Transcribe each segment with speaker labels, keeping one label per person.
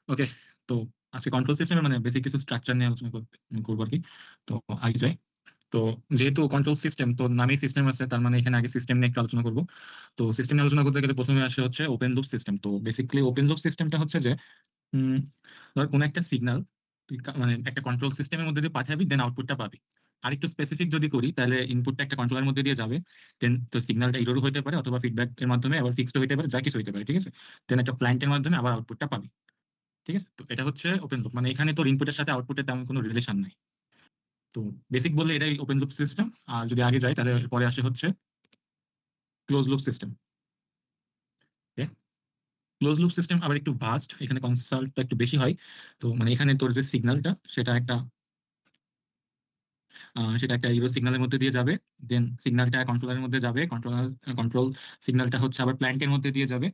Speaker 1: ওকে। তো আজকে কন্ট্রোল সিস্টেমের মানে বেসিক কিছু স্ট্রাকচার নিয়ে আলোচনা করবো আর কি। তো আগে যাই। তো যেহেতু কন্ট্রোল সিস্টেম তো নামেই সিস্টেম আছে, তার মানে এখানে আগে সিস্টেম নিয়ে একটু আলোচনা করবো। তো সিস্টেম নিয়ে আলোচনা করতে গেলে প্রথমে আসে হচ্ছে ওপেন লুপ সিস্টেম। তো বেসিক্যালি ওপেন লুপ সিস্টেমটা হচ্ছে যে উম, ধর কোনো একটা সিগন্যাল তুই মানে একটা কন্ট্রোল সিস্টেমের মধ্যে দিয়ে পাঠাবি, দেন আউটপুটটা পাবি। আর একটু স্পেসিফিক যদি করি তাহলে ইনপুটটা একটা কন্ট্রোলের মধ্যে দিয়ে যাবে, দেন তোর সিগন্যালটা ইরোর হতে পারে অথবা ফিডব্যাক এর মাধ্যমে আবার ফিক্সড হতে পারে, যা কিছু হতে পারে, ঠিক আছে। দেন একটা প্ল্যান্টের মাধ্যমে আবার আউটপুটটা পাবি, ঠিক আছে। তো এটা হচ্ছে ওপেন লুপ, মানে এখানে তোর ইনপুটের সাথে আউটপুটের তেমন কোনো রিলেশন নাই। তো বেসিক বললে এটাই ওপেন লুপ সিস্টেম। আর যদি আগে যাই তাহলে পরে আসে হচ্ছে close loop system. Close loop system আবার একটু ভাস্ট, এখানে কনসাল্টটা একটু বেশি হয়। তো মানে এখানে তোর যে সিগন্যালটা সেটা একটা ইরো সিগন্যালের মধ্যে দিয়ে যাবে, দেন সিগন্যালটা কন্ট্রোলারের মধ্যে যাবে, কন্ট্রোল সিগন্যালটা হচ্ছে আবার প্ল্যান্টের মধ্যে দিয়ে যাবে।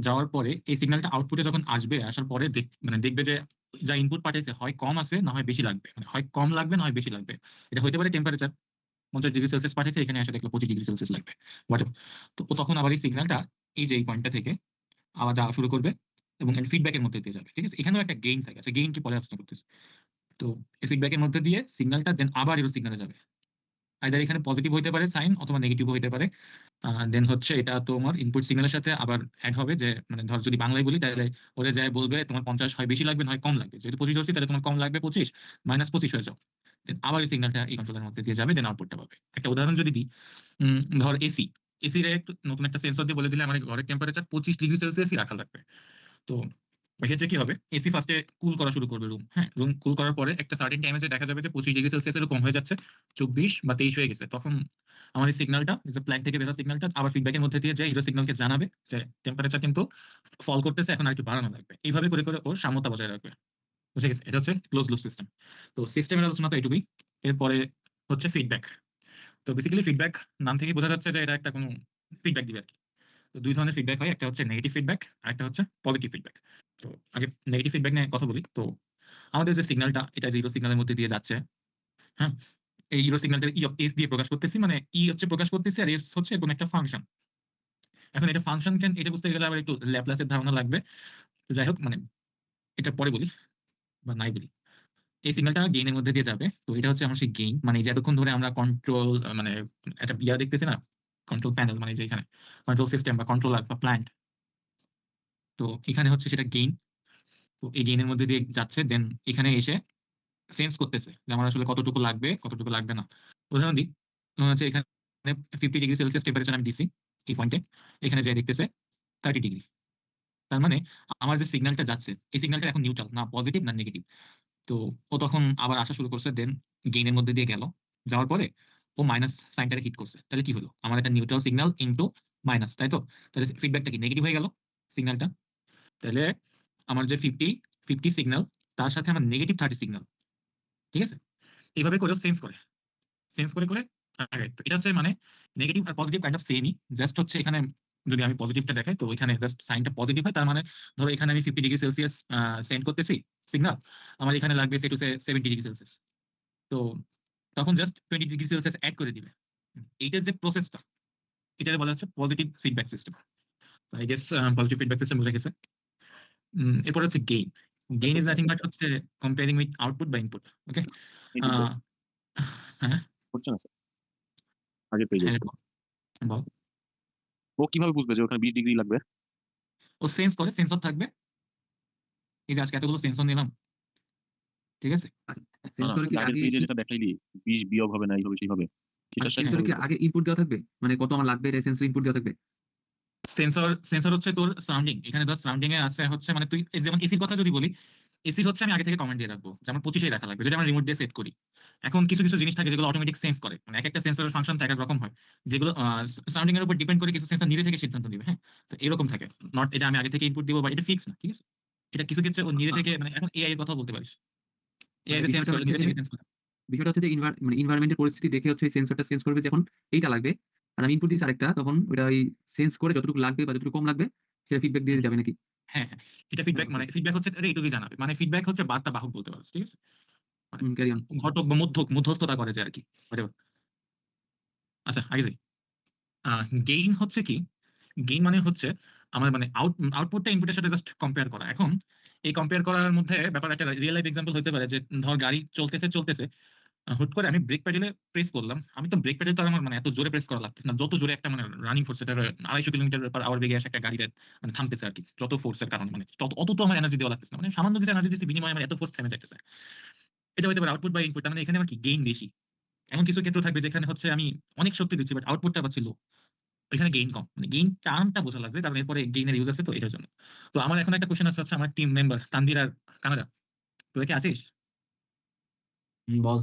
Speaker 1: যাওয়ার পরে এই সিগন্যালটা আউটপুটে যখন আসবে, আসার পরে মানে দেখবে যে যা ইনপুট পাঠিয়েছে হয় কম আছে না হয় বেশি লাগবে, মানে হয় কম লাগবে না হয় বেশি লাগবে। এটা হতে পারে টেম্পারেচার 50 ডিগ্রি সেলসিয়াস পাঠিয়েছে, এখানে এসে দেখলো 25 ডিগ্রি সেলসিয়াস লাগবে, হোয়াট। তো ও তখন আবার এই সিগন্যালটা এই যে এই পয়েন্টটা থেকে আবার যাওয়া শুরু করবে এবং ফিডব্যাকের মধ্যে দিয়ে যাবে, ঠিক আছে। এখানেও একটা গেইন থাকে, আচ্ছা গেইন কি পরে আলোচনা করতেছে। তো এই ফিডব্যাকের মধ্যে দিয়ে সিগন্যালটা দেন আবার এর সিগন্যালে যাবে। আইদার এখানে পজিটিভ হইতে পারে সাইন অথবা নেগেটিভ হইতে পারে। দেন হচ্ছে এটা তোমার ইনপুট সিগন্যালের সাথে আবার অ্যাড হবে, যে মানে ধর যদি বাংলায় বলি তাহলে ওরে যায় বলবে তোমার 50 হয় বেশি লাগবে না হয় কম লাগবে, যেহেতু 25 ধরছি তাহলে তোমার কম লাগবে 25, -25 হয়ে যাও। দেন আবার এই সিগন্যালটা এই কন্ট্রোলের মধ্যে দিয়ে যাবে, দেন আউটপুটটা পাবে। একটা উদাহরণ যদি দিই, ধর এসি, এসির নতুন একটা সেন্সর দিয়ে বলে দিলে আমার ঘরের টেম্পারেচার 25 ডিগ্রি সেলসিয়াসই রাখা লাগবে। তো এক্ষেত্রে কি হবে, এসি ফার্স্টে কুল করা শুরু করবে রুম, হ্যাঁ, রুম কুল করার পরে একটা সার্টেন টাইমে দেখা যাবে যে 25 ডিগ্রি সেলসিয়াস কম হয়ে যাচ্ছে, 24 বা 23 হয়ে গেছে। তখন আমার এই সিগন্যালটা, যে প্ল্যান্ট থেকে বেরো সিগন্যালটা আবার ফিডব্যাকের মধ্যে দিয়ে যায় হিরো সিগন্যালকে জানাবে যে টেম্পারেচার কিন্তু ফল করতেছে, এখন আর একটু বাড়ানো লাগবে। এইভাবে করে করে ওর সাম্যতা বজায় রাখবে, বুঝে গেছে। এটা হচ্ছে ক্লোজ লুপ সিস্টেম। তো সিস্টেমের আলোচনা তো এইটুকুই। এরপরে হচ্ছে ফিডব্যাক। তো বেসিক্যালি ফিডব্যাক নাম থেকে বোঝা যাচ্ছে যে এটা একটা কোনো ফিডব্যাক দিবে আর কি। তো দুই ধরনের ফিডব্যাক হয়, একটা হচ্ছে নেগেটিভ ফিডব্যাক আর একটা হচ্ছে পজিটিভ ফিডব্যাক। তো আগে নেগেটিভ ফিডব্যাক নিয়ে কথা বলি। তো আমাদের যে সিগন্যালটা এটা জিরো সিগন্যালের মধ্যে দিয়ে যাচ্ছে, হ্যাঁ, এই জিরো সিগন্যালটা ই অফ এস দিয়ে প্রকাশ করতেছি, মানে ই হচ্ছে প্রকাশ করতেছি আর এস হচ্ছে কোন একটা ফাংশন। এখন এটা ফাংশন কেন এটা বুঝতে গেলে আবার একটু ল্যাপ্লাসের ধারণা লাগবে। তো যাই হোক, মানে এটা পরে বলি বা নাই বলি। এই সিগন্যালটা গেইনের মধ্যে দিয়ে যাবে, তো এটা হচ্ছে আমার সেই গেইন, মানে এই যে এতক্ষণ ধরে আমরা কন্ট্রোল মানে একটা ইয়া দেখতেছি না, কন্ট্রোল প্যানেল, মানে যে এখানে কন্ট্রোল সিস্টেম বা কন্ট্রোলার বা প্ল্যান্ট। তো এখানে হচ্ছে সেটা গেইন। তো এই গেইনের মধ্যে দিয়ে যাচ্ছে, দেন এখানে এসে সেন্স করতেছে যে আমার আসলে কতটুকু লাগবে কতটুকু লাগবে না। উদাহরণ দিই, হচ্ছে এখানে 50 ডিগ্রি সেলসিয়াস টেম্পারেচার আমি দিছি এই পয়েন্টে, এখানে যে দেখতেছে 30 ডিগ্রি। তার মানে আমার যে সিগন্যালটা যাচ্ছে এই সিগন্যালটা এখন নিউট্রাল, না পজিটিভ না নেগেটিভ। তো ও তখন আবার আসা শুরু করছে, দেন গেইনের মধ্যে দিয়ে গেল, যাওয়ার পরে ও মাইনাস সাইনটাকে হিট করছে, তাহলে কি হলো, আমার একটা নিউট্রাল সিগন্যাল ইনটু মাইনাস, তাই তো। তাহলে ফিডব্যাকটা কি নেগেটিভ হয়ে গেল সিগন্যালটা। তাহলে আমার যে 50 সিগন্যাল, তার সাথে আমার -30 সিগন্যাল, ঠিক আছে। এইভাবে করেও সেন্স করে, সেন্স করে করে আগায়। তো এটা হচ্ছে মানে নেগেটিভ আর পজিটিভ কাইন্ড অফ সেমই, জাস্ট হচ্ছে এখানে যদি আমি পজিটিভটা দেখাই তো এখানে জাস্ট সাইনটা পজিটিভ হয়, তার মানে ধরো এখানে আমি 50 ডিগ্রি সেলসিয়াস সেন্ড করতেছি সিগন্যাল, আমার এখানে লাগবে সে টু সে 70 ডিগ্রি সেলসিয়াস। তো তখন জাস্ট 20 ডিগ্রি সেলসিয়াস অ্যাড করে দিবে। এইটার যে প্রসেসটা এটা বলা হচ্ছে positive feedback system. I guess positive feedback system বুঝা গেছে। এরপর হচ্ছে gain. Gain is nothing but হচ্ছে কম্পেয়ারিং উইথ আউটপুট বা ইনপুট, ওকে।
Speaker 2: ইনপুট দেয়।
Speaker 1: হ্যাঁ,
Speaker 2: কোশ্চেন আছে আগের পেজে।
Speaker 1: হ্যাঁ, বল।
Speaker 2: ও কিভাবে বুঝবে যে ওখানে 20 ডিগ্রি লাগবে?
Speaker 1: ও সেন্স করে, সেন্সর থাকবে। এই যে আজকে এতগুলো সেন্সর নিলাম, ঠিক আছে।
Speaker 2: না না,
Speaker 3: সেন্সরে
Speaker 2: ওই
Speaker 3: কি
Speaker 2: যে আগের
Speaker 3: আগে
Speaker 2: পেজে যেটা দেখাইলি 20 বিয়োগ হবে না, এইভাবে সেইভাবে সেটা সে
Speaker 3: সেন্সরে
Speaker 2: কিভাবে
Speaker 3: কি
Speaker 2: বুঝবে?
Speaker 3: আগে ইনপুট দেওয়া থাকবে, মানে কত আমার লাগবে এটা সেন্সর ইনপুট দেওয়া থাকবে?
Speaker 1: সেন্সর সেন্সর হচ্ছে তোর সারাউন্ডিং, এখানে ধর সারাউন্ডিং এ আছে হচ্ছে, মানে তুই এই যেমন এসির কথা যদি বলি, এসির হচ্ছে আমি আগে থেকে কমেন্ট দিয়ে রাখবো যেমন 25 রাখা লাগবে যদি আমরা রিমোট দিয়ে সেট করি। এখন কিছু কিছু জিনিস থাকে যেগুলো অটোমেটিক সেন্স করে, মানে এক একটা সেন্সরের ফাংশন এক এক রকম হয়, যেগুলো সারাউন্ডিং এর উপর ডিপেন্ড করে কিছু সেন্সর নিজে থেকে সিদ্ধান্ত দিবে, হ্যাঁ। তো এরকম থাকে, নট এটা আমি আগে থেকে ইনপুট দিব বা এটা ফিক্স না, ঠিক আছে। এটা কিছু ক্ষেত্রে ও নিজে থেকে, মানে এখন এআই এর কথা বলতে পারিস, এআই
Speaker 3: মানে
Speaker 1: যে সেন্স
Speaker 3: বিষয়টা
Speaker 1: করে
Speaker 3: হচ্ছে
Speaker 1: নিজে
Speaker 3: যে
Speaker 1: থেকে সেন্স করে।
Speaker 3: মানে ইনভায়রনমেন্টের পরিস্থিতি দেখে হচ্ছে সেন্সরটা সেন্স করবে যখন এইটা লাগবে, আর আমি ইনপুট দিচ্ছি আরেকটা, তখন ওটা ওই সেন্স করে যতটুকু লাগবে বা যতটুকু কম লাগবে সেটা ফিডব্যাক
Speaker 1: হুম,
Speaker 3: দিয়ে যাবে নাকি?
Speaker 1: হ্যাঁ হ্যাঁ, এটা ফিডব্যাক, মানে ফিডব্যাক হচ্ছে এটা এইটুকুই জানাবে, মানে ফিডব্যাক হচ্ছে বার্তা বাহক বলতে পারছিস, ঠিক আছে। মানে
Speaker 3: ক্যারি অন।
Speaker 1: ঘটক বা মধ্যস্থতা করে যে আর কি, whatever। আচ্ছা আগে যাই। গেইন হচ্ছে কি, গেইন মানে হচ্ছে আমার মানে আউটপুটটা ইনপুটের সাথে জাস্ট কম্পেয়ার করা। এখন এই কম্পেয়ার করার মধ্যে ব্যাপার একটা রিয়েল লাইফ এক্সাম্পল হতে পারে যে ধর গাড়ি চলতেছে হুট করে আমি ব্রেক প্যাডেলে প্রেস করলাম। আমি তো ব্রেক প্যাডেল তো আর আমার মানে এত জোরে প্রেস করা লাগতেছে না, যত জোরে একটা মানে রানিং ফোর্স এটা 250 কিলোমিটার/আওয়ার বেগে আসে একটা গাড়িতে মানে থামতেছে আর কি, যত ফোর্সের কারণে মানে অত তো আমার এনার্জি দেওয়া লাগতেছে না, মানে সামান্য কিছু এনার্জি দিচ্ছি বিনিময়ে আমার এত ফোর্স থেমে যাইতেছে। এটা হতে পারে আউটপুট বা ইনপুট, মানে এখানে আমার কি গেইন বেশি। এমন কিছু ক্ষেত্র থাকবে যেখানে হচ্ছে আমি অনেক শক্তি দিচ্ছি বাট আউটপুটটা পাচ্ছি লো, এখানে গেইন কম, মানে গেইন টার্মটা বোঝা লাগবে কারণ এরপরে গেইনের ইউজ আছে তো এটার জন্য। তো আমার এখন একটা কোশ্চেন আছে হচ্ছে আমার টিম মেম্বার তানভীর আর কানাডা, তুই কি আছিস?
Speaker 4: বল।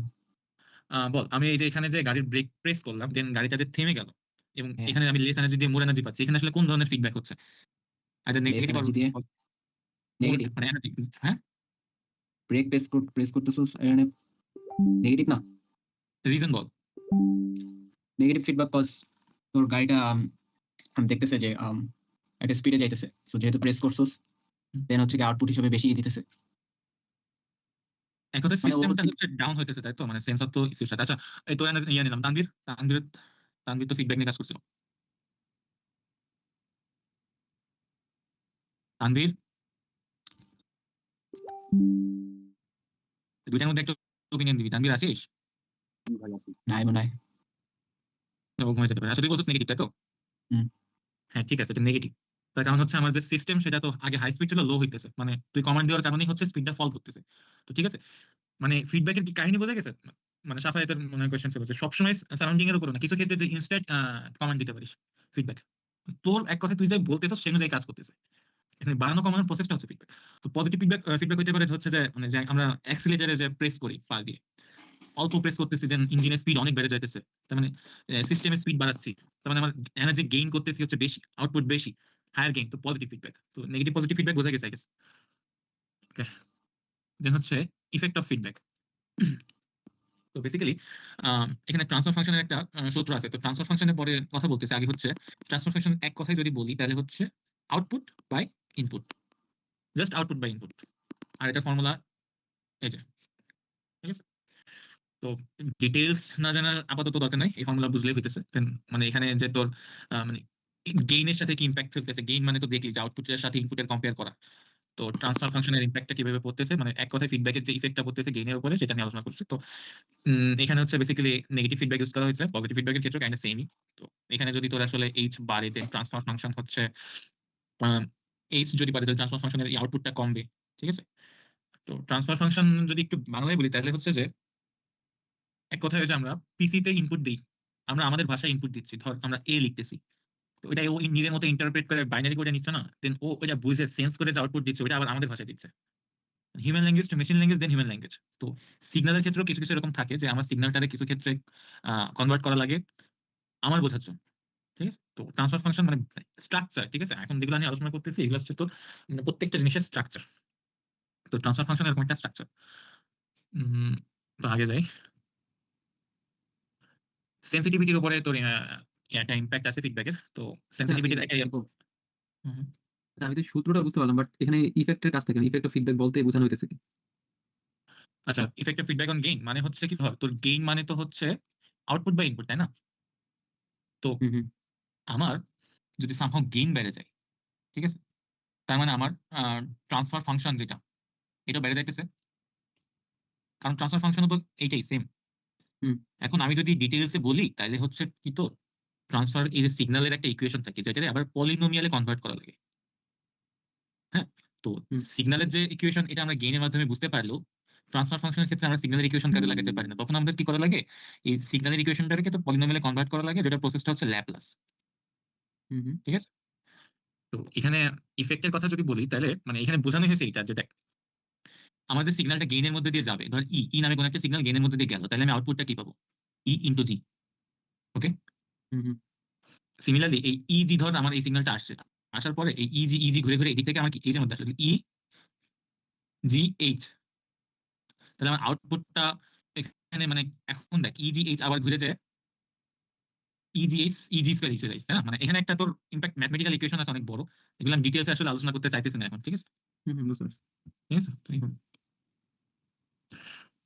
Speaker 1: বল, আমি এই যে এখানে যে গাড়ির ব্রেক প্রেস করলাম দেন গাড়িটা যে থেমে গেল এবং
Speaker 4: হ্যাঁ,
Speaker 1: এখানে আমি লেস এনার্জি দিয়ে মোর এনার্জি পাচ্ছি, এখানে আসলে কোন ধরনের ফিডব্যাক হচ্ছে? আইদার
Speaker 4: লেস
Speaker 1: নেগেটিভ
Speaker 4: এনার্জি দিয়ে নেগেটিভ।
Speaker 1: মানে এনার্জি। হ্যাঁ,
Speaker 4: ব্রেক প্রেস করতেছিস এখানে নেগেটিভ না,
Speaker 1: রিজন বল।
Speaker 4: নেগেটিভ ফিডব্যাক কজ তোর গাড়িটা আমি দেখতেছে যে একটা স্পিডে যাইতেছে, সো যেহেতু প্রেস করছস দেন হচ্ছে কি আউটপুট হিসেবে বেশি দিতেছে।
Speaker 1: এক কথায়
Speaker 4: মানে ও
Speaker 1: সিস্টেমটা
Speaker 4: হচ্ছে
Speaker 1: হচ্ছে ডাউন হইতেছে তাই তো, মানে সেন্সর তো ইস্যুর সাথে। আচ্ছা, এই তো ইয়ে নিলাম তানভীর তো ফিডব্যাক নিয়ে কাজ করছিল। তানভীর, দুইটার মধ্যে একটা ওপিনিয়ন দিবি। তানভীর আছিস?
Speaker 2: ভাই আছে।
Speaker 4: নাই মনে হয়।
Speaker 1: ও ঘুমাই যেতে পারে। আসলে তুই বলছিস নেগেটিভ তাই তো?
Speaker 4: হুম।
Speaker 1: হ্যাঁ ঠিক আছে, এটা নেগেটিভ। তার কারণ হচ্ছে আমার যে সিস্টেম সেটা তো আগে হাই স্পিড ছিল লো হইতেছে, মানে তুই কমান্ড দেওয়ার কারণেই হচ্ছে স্পিডটা ফল করতেছে। তো ঠিক আছে, মানে ফিডব্যাকের কি কাহিনী বোঝা গেছে? মানে সাফাই এটার মনে হয় কোয়েশ্চেন ছিল যে সবসময় সারাউন্ডিং এর উপর না, কিছু ক্ষেত্রে তুই ইনস্ট্যান্ট কমান্ড দিতে পারিস ফিডব্যাক। তোর এক কথা তুই যাই বলতেছিস সে অনুযায়ী কাজ করতেছে, এখানে বাড়ানো কমানোর প্রসেসটা হচ্ছে ফিডব্যাক। তো পজিটিভ ফিডব্যাক হইতে পারে হচ্ছে যে মানে যে আমরা অ্যাক্সিলারেটরে যে প্রেস করি পা দিয়ে, অল্প প্রেস করতেছি দেন ইঞ্জিনের স্পিড অনেক বেড়ে যাইতেছে, তার মানে সিস্টেমের স্পিড বাড়াচ্ছি, তার মানে আমার এনার্জি গেইন করতেছি হচ্ছে বেশি, আউটপুট বেশি, হায়ার গেইন, তো পজিটিভ ফিডব্যাক। তো নেগেটিভ পজিটিভ ফিডব্যাক বোঝা গেছে আই গেস। ওকে, দেন হচ্ছে ইফেক্ট অফ ফিডব্যাক। তো বেসিক্যালি এখানে ট্রান্সফার ফাংশনের একটা সূত্র আছে। তো ট্রান্সফার ফাংশনের পরে কথা বলতেছে, আগে হচ্ছে ট্রান্সফার ফাংশন এক কথায় যদি বলি তাহলে হচ্ছে output by input, just output by input. আর এটা ফর্মুলা এই যে, ঠিক আছে। তো ডিটেইলস না জানার আপাতত দরকার নাই, এই ফর্মুলা বুঝলেই হইতেছে। Then মানে এখানে যে তোর মানে গেইনের সাথে কি ইম্প্যাক্ট ফেলতেছে, গেইন মানে তো দেখলি যে আউটপুটের সাথে ইনপুটের কম্পেয়ার করা। তো ট্রান্সফার ফাংশনের ইম্প্যাক্টটা কিভাবে পড়তেছে, মানে এক কথায় ফিডব্যাকের যে ইফেক্টটা পড়তেছে গেইনের উপরে, সেটা নিয়ে আলোচনা করছি। তো এখানে হচ্ছে বেসিক্যালি নেগেটিভ ফিডব্যাক ইউজ করা হয়েছে, পজিটিভ ফিডব্যাকের ক্ষেত্রে কাইন্ড সেমই। তো এখানে যদি তোর আসলে এইচ বাড়ে দেন ট্রান্সফার ফাংশন হচ্ছে এইচ যদি বাড়ে তাহলে ট্রান্সফার ফাংশনের এই আউটপুটটা কমবে, ঠিক আছে। তো ট্রান্সফার ফাংশন যদি একটু বাংলায় বলি তাহলে হচ্ছে যে এক কথায় যে আমরা পিসিতে ইনপুট দিই, আমরা আমাদের ভাষায় ইনপুট দিচ্ছি, ধর আমরা এ লিখতেছি, তো ওইটা ও নিজের মতো ইন্টারপ্রেট করে বাইনারি কোডে নিচ্ছে না, দেন ও ওইটা বুঝে সেন্স করে যে আউটপুট দিচ্ছে ওইটা আবার আমাদের ভাষায় দিচ্ছে, human language to machine language then human language. তো সিগন্যালের ক্ষেত্রেও কিছু কিছু এরকম থাকে যে আমার সিগন্যালটারে কিছু ক্ষেত্রে কনভার্ট করা লাগে আমার বোঝার জন্য, ঠিক আছে। তো ট্রান্সফার ফাংশন মানে স্ট্রাকচার, ঠিক আছে। এখন যেগুলো নিয়ে আলোচনা করতেছি এগুলো হচ্ছে তো মানে প্রত্যেকটা জিনিসের স্ট্রাকচার। তো ট্রান্সফার ফাংশন এরকম একটা স্ট্রাকচার। তো আগে যাই, সেন্সিটিভিটির উপরে তোর একটা ইম্প্যাক্ট আছে ফিডব্যাকের। তো
Speaker 3: আচ্ছা,
Speaker 1: সেন্সিটিভিটির একটা হুম,
Speaker 3: আচ্ছা, আমি তো সূত্রটা বুঝতে পারলাম, বাট এখানে ইফেক্টের কাজটা কেন? ইফেক্ট অফ ফিডব্যাক বলতে বোঝানো হইতেছে কি?
Speaker 1: আচ্ছা, ইফেক্টিভ ফিডব্যাক অন গেইন মানে হচ্ছে কি, ধর তোর গেইন মানে তো হচ্ছে আউটপুট বা ইনপুট তাই না। তো
Speaker 3: হুম, হুম,
Speaker 1: আমার যদি সামহাও গেইন বেড়ে যায়, ঠিক আছে, তার মানে আমার ট্রান্সফার ফাংশন যেটা এটা বেড়ে যাইতেছে, কারণ ট্রান্সফার ফাংশন তো এইটাই সেম।
Speaker 3: হুম,
Speaker 1: এখন আমি যদি ডিটেইলসে বলি তাহলে হচ্ছে কি, তো ট্রান্সফার এই যে সিগন্যালের একটা ইকুয়েশন থাকে যেটাকে আবার পলিনোমিয়ালে কনভার্ট করা লাগে। হ্যাঁ, তো
Speaker 3: হুম,
Speaker 1: সিগন্যালের যে ইকুয়েশন এটা আমরা গেইনের মাধ্যমে বুঝতে পারলেও ট্রান্সফার ফাংশনের ক্ষেত্রে আমরা সিগন্যালের ইকুয়েশন কাজে লাগাতে পারি না, তখন আমাদের কি করা লাগে, এই সিগন্যালের ইকুয়েশনটাকে তো পলিনোমিয়ালে কনভার্ট করা লাগে, যেটা প্রসেসটা হচ্ছে ল্যাপ্লাস,
Speaker 3: হুম, হুম,
Speaker 1: ঠিক আছে। তো এখানে ইফেক্টের কথা যদি বলি তাহলে মানে এখানে বোঝানো হয়েছে এটা যে দেখ, আমার যে সিগন্যালটা গেইনের মধ্যে দিয়ে যাবে, ধর ই নামে কোনো একটা সিগন্যাল গেইনের মধ্যে দিয়ে গেল, তাহলে আমি আউটপুটটা কি পাবো, ই ইন্টু জি। ওকে,
Speaker 3: হুম, হুম,
Speaker 1: সিমিলারলি এই ই জি, ধর আমার এই সিগন্যালটা আসছে, আসার পরে এই ই জি ঘুরে ঘুরে এদিক থেকে আমার কি এইচ এর মধ্যে আসলে ই জি এইচ, তাহলে আমার আউটপুটটা এখানে মানে এখন দেখ ই জি এইচ আবার ঘুরে যায় ইজি স্কয়ার হিসেবে যায়, তাই না। মানে এখানে একটা তোর ইম্প্যাক্ট ম্যাথমেটিক্যাল ইকুয়েশন আছে অনেক বড়, এগুলো আমি ডিটেইলসে আসলে আলোচনা করতে চাইতেছি না এখন, ঠিক আছে।
Speaker 3: হুম, হুম, বুঝতে পারছি।
Speaker 1: ঠিক আছে, তো এখন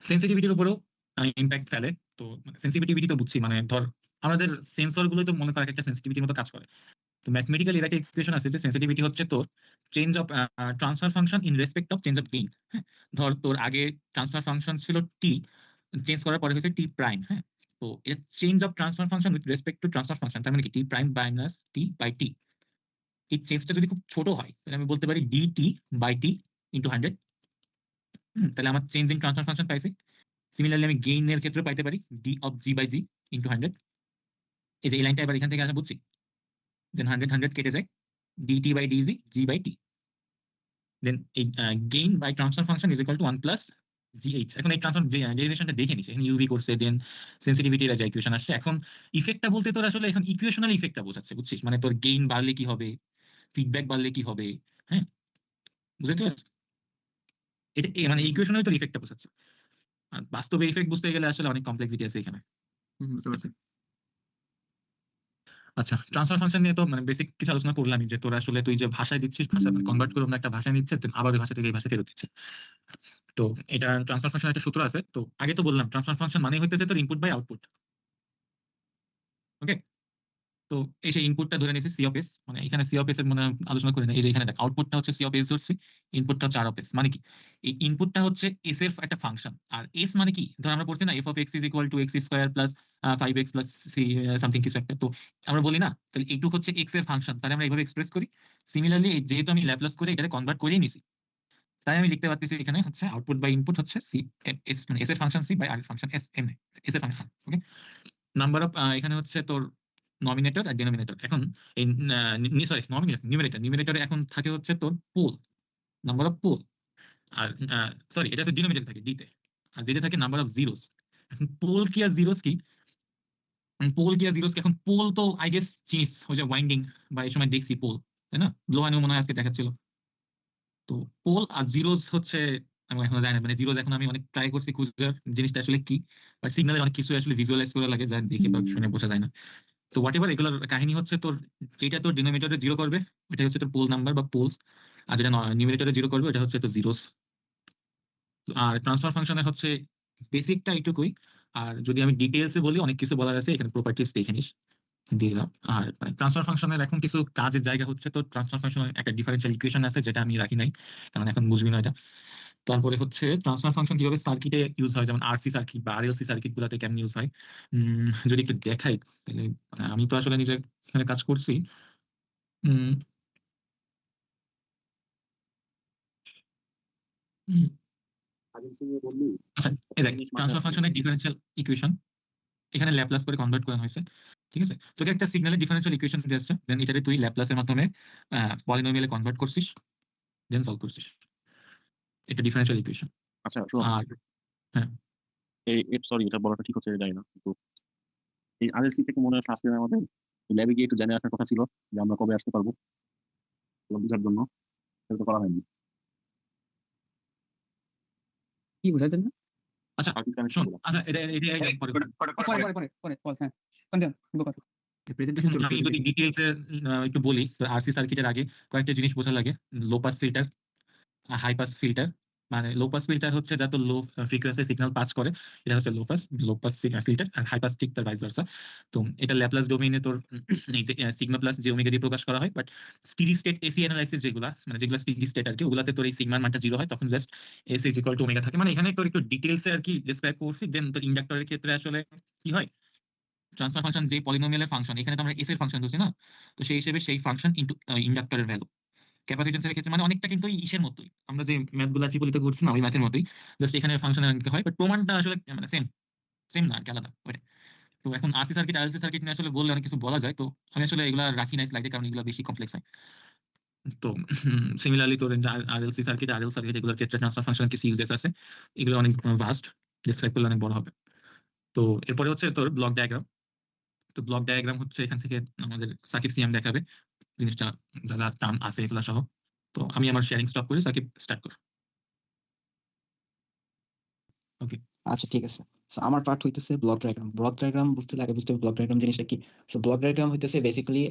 Speaker 1: সেন্সিটিভিটির উপরেও ইম্প্যাক্ট ফেলে। তো সেন্সিটিভিটি তো বুঝছি, মানে ধর আমাদের সেন্সর গুলোই তো মনে কর একটা সেন্সিটিভিটির মতো কাজ করে। তো ম্যাথমেটিক্যালি এর একটা ইকুয়েশন আছে যে সেন্সিটিভিটি হচ্ছে তোর change of transfer function in respect of change of gain. হ্যাঁ, ধর তোর আগে ট্রান্সফার ফাংশন ছিল টি, চেঞ্জ করার পরে হয়েছে টি প্রাইম। হ্যাঁ, তো এটা change of transfer function with respect to transfer function, তার মানে কি টি prime minus T by T. এই চেঞ্জটা যদি খুব ছোট হয় তাহলে আমি বলতে পারি ডিটি বাই টি ইন্টু 100। তাহলে আমার চেঞ্জ ইন ট্রান্সফার ফাংশন পাইছি। সিমিলারলি আমি গেইন এর ক্ষেত্রে পাইতে পারি D of G by G into 100। এই যে এই লাইনটা এবার এখান থেকে আসা বুঝছি, দেন 100 কেটে যায়, DT by DG G by T. Then এই gain by transfer function is equal to 1 plus GH. এখন এই ট্রান্সফার ডেরিভেশনটা দেখে নিছি, এখানে ইউভি করছে, দেন সেন্সিটিভিটির যা ইকুয়েশন আসছে। এখন ইফেক্টটা বলতে তোর আসলে এখন ইকুয়েশনাল ইফেক্টটা বোঝাচ্ছে, বুঝছিস? মানে তোর গেইন বাড়লে কি হবে, ফিডব্যাক বাড়লে কি হবে। হ্যাঁ, বুঝতে পারছিস? এটা মানে ইকুয়েশনাল তোর ইফেক্টটা বোঝাচ্ছে। আর বাস্তবে ইফেক্ট বুঝতে গেলে আসলে অনেক কমপ্লেক্সিটি আছে এখানে।
Speaker 3: বুঝতে পারছি।
Speaker 1: আচ্ছা, ট্রান্সফার ফাংশন নিয়ে তো মানে বেসিক কিছু আলোচনা করলামই, যে তোরা আসলে তুই যে ভাষায় দিচ্ছিস, ভাষা কনভার্ট করে অন্য একটা ভাষায় নিচ্ছে, then আবার ওই ভাষা থেকে এই ভাষায় ফেরত দিচ্ছে। তো এটা ট্রান্সফার ফাংশন একটা সূত্র আছে। তো আগে তো বললাম ট্রান্সফার ফাংশন মানে হইতেছে তোর ইনপুট বাই আউটপুট। ওকে, তো এই যে ইনপুটটা ধরে নিয়েছি সি অফ এস, মানে এখানে সি অফ এস এর মনে হয় আলোচনা করি না। এই যে এখানে দেখ আউটপুটটা হচ্ছে সি অফ এস ধরছি, ইনপুটটা হচ্ছে আর অফ এস। মানে কি এই ইনপুটটা হচ্ছে এস এর একটা ফাংশন, আর এস মানে কি ধর আমরা পড়ছি না F of x is equal two x square plus 5x plus see something কিছু একটা। তো আমরা বলি না তাহলে এইটুক হচ্ছে এক্স এর ফাংশন, তাহলে আমরা এইভাবে এক্সপ্রেস করি। সিমিলারলি যেহেতু আমি ল্যাপ্লাস করে এটাকে কনভার্ট করেই নিছি, তাই আমি লিখতে পারতেছি এখানে হচ্ছে আউটপুট বাই ইনপুট হচ্ছে সি এস, মানে এস এর ফাংশন সি বাই আর এর ফাংশন এস, এম এস এর ফাংশন। ওকে, নাম্বার অফ এখানে হচ্ছে তোর নমিনেটর আর ডিনোমিনেটর। এখন এই সরি নিউমারেটর এখন থাকে হচ্ছে তোর পোল, নাম্বার অফ পোল। আর সরি এটা হচ্ছে ডিনোমিনেটর থাকে ডিতে, আর যেটা থাকে নাম্বার অফ জিরোস। এখন পোল কি আর জিরোস কি, এখন পোল তো আই গেস চিনিস, ওই যে ওয়াইন্ডিং বা এই সময় দেখছি পোল, তাই না? লোহানিও মনে হয় আজকে দেখাচ্ছিল। তো পোল আর জিরোস হচ্ছে আমি এখনো জানি না, মানে জিরোস এখন আমি অনেক ট্রাই করছি খুঁজার জিনিসটা আসলে কি, বা সিগন্যালের অনেক কিছু আসলে ভিজুয়ালাইজ করা লাগে, যা দেখে বা শুনে বোঝা যায় না। তো হোয়াট এভার, এগুলোর কাহিনী হচ্ছে তোর যেটা তোর ডিনোমিনেটরে জিরো করবে ওটা হচ্ছে তোর পোল নাম্বার বা পোলস, আর যেটা নিউমিনেটরে জিরো করবে ওটা হচ্ছে তোর জিরোস। আর ট্রান্সফার ফাংশনে হচ্ছে বেসিকটা এইটুকুই। আর যদি আমি ডিটেলসে বলি অনেক কিছু বলার আছে, এখানে প্রপার্টিস দেখে নিস দিলাম। আর ট্রান্সফার ফাংশনের এখন কিছু কাজের জায়গা হচ্ছে তো ট্রান্সফার ফাংশনের একটা ডিফারেন্সিয়াল ইকুয়েশন আছে যেটা আমি রাখি নাই, কারণ এখন বুঝবি না এটা। তারপরে হচ্ছে ট্রান্সফার ফাংশন কিভাবে সার্কিটে ইউজ হয়, যেমন আরসি সার্কিট বা আরএলসি সার্কিট গুলাতে কেমন ইউজ হয় যদি একটু দেখাই তাহলে। মানে আমি তো আসলে নিজে এখানে কাজ করছি। উম, উম, আচ্ছা, এই দেখ ট্রান্সফার ফাংশনের ডিফারেন্সিয়াল ইকুয়েশন এখানে ল্যাপ্লাস করে কনভার্ট করা হয়েছে। ঠিক আছে, তোকে একটা সিগন্যালের ডিফারেন্সিয়াল ইকুয়েশন দিয়ে আসছে, দেন এটাকে তুই ল্যাপ্লাসের মাধ্যমে পলিনোমিয়ালে কনভার্ট করছিস, দেন সলভ করছিস। এটা ডিফারেন্সিয়াল ইকুয়েশন।
Speaker 2: আচ্ছা শোন,
Speaker 1: আর হ্যাঁ,
Speaker 2: সরি এটা বলাটা ঠিক হচ্ছে জানি না, কিন্তু এই আরএলসি থেকে মনে হয় ফার্স্ট আমাদের ল্যাবে গিয়ে একটু জেনে আসার কথা ছিল যে আমরা কবে আসতে পারবো এগুলো বোঝার জন্য, সেটা তো করা হয়নি।
Speaker 3: কি বুঝাইতেন না?
Speaker 1: আচ্ছা
Speaker 2: সার্কিট কানেকশন
Speaker 1: শোন,
Speaker 2: গুলো
Speaker 1: আচ্ছা এটা পরে কথা।
Speaker 3: পরে বল, হ্যাঁ কন্টিনিউ প্রেজেন্টেশন
Speaker 1: এখন আমি যদি ডিটেইলসে একটু বলি, তো আরসি সার্কিটের আগে কয়েকটা জিনিস বোঝা লাগে। Low pass filter, high pass filter. মানে লো পাস ফিল্টার হচ্ছে যত লো ফ্রিকোয়েন্সি সিগন্যাল পাস করে এটা হচ্ছে লো পাস ফিল্টার, আর হাই পাস ঠিক তার ভাইস ভার্সা। তো এটা ল্যাপ্লাস ডোমেইনে তোর এই যে সিগমা প্লাস যে ওমেগা দিয়ে প্রকাশ করা হয়, but steady state AC analysis যেগুলা, মানে যেগুলো স্টেডি স্টেট আর কি, ওগুলাতে তোর এই সিগমার মানটা জিরো হয়, তখন just S is equal two omega থাকে। মানে এখানে তোর একটু ডিটেইলসে আর কি ডেসক্রাইব করছি। দেন তোর ইন্ডাক্টরের ক্ষেত্রে আসলে কি হয়, ট্রান্সফার ফাংশন যে পলিনোমিয়ালের ফাংশন, এখানে তো আমরা এস এর ফাংশন ধরছি না, তো সেই হিসেবে সেই ফাংশন ইনটু ইন্ডাক্টরের ভ্যালু। ক্যাপাসিটেন্সের ক্ষেত্রে মানে অনেকটা কিন্তু ইসের মতোই, আমরা যে ম্যাথ গুলা ত্রিপলিতে করছি না ওই ম্যাথের মতোই, জাস্ট এখানে ফাংশন হয়, বাট প্রমাণটা আসলে মানে সেম সেম না আর কি, আলাদা ওইটা। তো এখন আরসি সার্কিট আরএলসি সার্কিট নিয়ে আসলে বললে অনেক কিছু বলা যায়, তো আমি আসলে এগুলা রাখি নাই স্লাইডে, কারণ এগুলো বেশি কমপ্লেক্স হয়। তো সিমিলারলি তোর আরএলসি সার্কিট আরএল সার্কিট এগুলোর ক্ষেত্রে ট্রান্সফার ফাংশন কিছু ইউজেস আছে, এগুলো অনেক ভাস্ট, ডিসক্রাইব করলে অনেক বড় হবে। তো এরপরে হচ্ছে তোর ব্লক ডায়াগ্রাম। তো ব্লক ডায়াগ্রাম হচ্ছে এখান থেকে আমাদের সাকিব সিএম দেখাবে জিনিসটা, যা যা টার্ম আছে এগুলো সহ। তো আমি আমার শেয়ারিং স্টপ করে সাকিব স্টার্ট কর। ওকে,
Speaker 4: আচ্ছা ঠিক আছে। So, আমার পার্ট হইতেছে ব্লক ডায়াগ্রাম। ব্লক ডায়াগ্রাম বুঝতে লাগে বুঝতে হবে ব্লক ডায়াগ্রাম জিনিসটা কি। সো ব্লক ডায়াগ্রাম হইতেছে বেসিক্যালি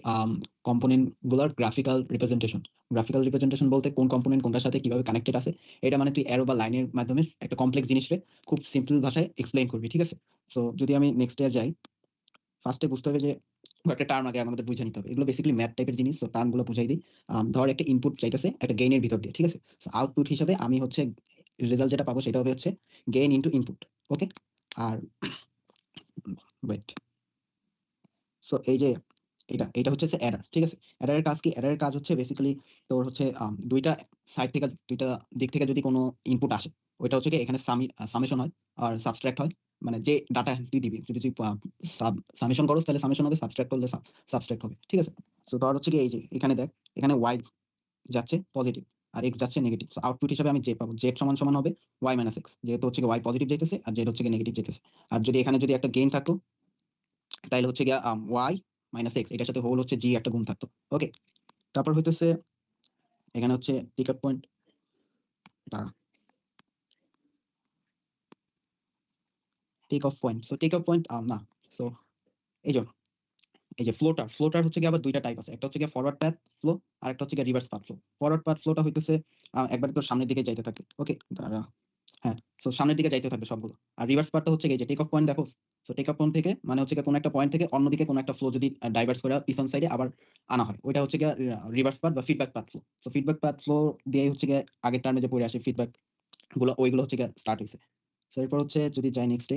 Speaker 4: কম্পোনেন্ট গুলোর গ্রাফিক্যাল রিপ্রেজেন্টেশন। গ্রাফিক্যাল রিপ্রেজেন্টেশন বলতে কোন কম্পোনেন্ট কোনটার সাথে কিভাবে কানেক্টেড আছে, এটা মানে তুই অ্যারো বা লাইনের মাধ্যমে একটা কমপ্লেক্স জিনিসকে খুব সিম্পল ভাষায় এক্সপ্লেইন করবি, ঠিক আছে। সো যদি আমি নেক্সট ইয়ার যাই, ফার্স্টে বুঝতে হবে যে একটা টার্ম আগে আমাদের বুঝে নিতে হবে, এগুলো বেসিক্যালি ম্যাথ টাইপের জিনিস, তো টার্ম গুলো বুঝাই দিই। ধর একটা ইনপুট চাইতেছে একটা গেইনের ভিতর দিয়ে, ঠিক আছে, আউটপুট হিসাবে আমি হচ্ছে রেজাল্ট যেটা পাবো সেটা হবে হচ্ছে গেইন ইনটু ইনপুট। ওকে, আর ওয়েট, সো এই যে এটা এটা হচ্ছে এরর, ঠিক আছে। এররের কাজ কি? এররের কাজ হচ্ছে বেসিক্যালি তোর হচ্ছে দুইটা সাইড থেকে, দুইটা দিক থেকে যদি কোনো ইনপুট আসে, ওইটা হচ্ছে কি এখানে সামেশন হয় আর সাবট্রাক্ট হয়। মানে যে ডাটা তুই দিবি, যদি তুই সামেশন করস তাহলে সামেশন হবে, সাবট্রাক্ট করলে সাবট্রাক্ট হবে, ঠিক আছে। সো ধর হচ্ছে কি এই যে এখানে দেখ, এখানে ওয়াই যাচ্ছে পজিটিভ আর এক্স যাচ্ছে নেগেটিভ, সো আউটপুট হিসাবে আমি জেড পাবো, জেড সমান সমান হবে ওয়াই মাইনাস এক্স, যেহেতু হচ্ছে ওয়াই পজিটিভ যাইতেছে আর জেড হচ্ছে নেগেটিভ যাইতেছে। আর যদি এখানে যদি একটা গেইন থাকতো তাহলে হচ্ছে গিয়া ওয়াই মাইনাস এক্স, এটার সাথে হোল হচ্ছে জি একটা গুণ থাকতো। ওকে, তারপর হইতেছে এখানে হচ্ছে টেক আপ পয়েন্ট, দাঁড়া, take off point, so take off point না, সো এই যে এই যে ফ্লোটার হচ্ছে গিয়ে আবার দুইটা টাইপ আছে, একটা হচ্ছে গিয়ে ফরওয়ার্ড পাথ ফ্লো আর একটা হচ্ছে গিয়ে reverse path flow. Forward path ফ্লোটা হইতেছে একবার তোর সামনের দিকে যাইতে থাকে। ওকে, দাঁড়া, হ্যাঁ, তো সামনের দিকে যাইতে থাকবে সবগুলো। আর রিভার্স পার্টটা হচ্ছে এই যে টেক অফ পয়েন্ট, দেখো, তো টেক অফ পয়েন্ট থেকে মানে হচ্ছে কোন একটা পয়েন্ট থেকে অন্যদিকে কোন একটা ফ্লো যদি ডাইভার্স করে পিছন সাইডে আবার আনা হয়, ওইটা হচ্ছে রিভার্স পার্ট বা ফিডব্যাক পাথ ফ্লো। তো ফিডব্যাক পাথ ফ্লো দিয়ে হচ্ছে গিয়ে আগের টার্মে যে পড়ে আসে ফিডব্যাক গুলো, ওইগুলো হচ্ছে স্টার্ট হয়েছে। তো এরপর হচ্ছে যদি যাই নেক্সটে,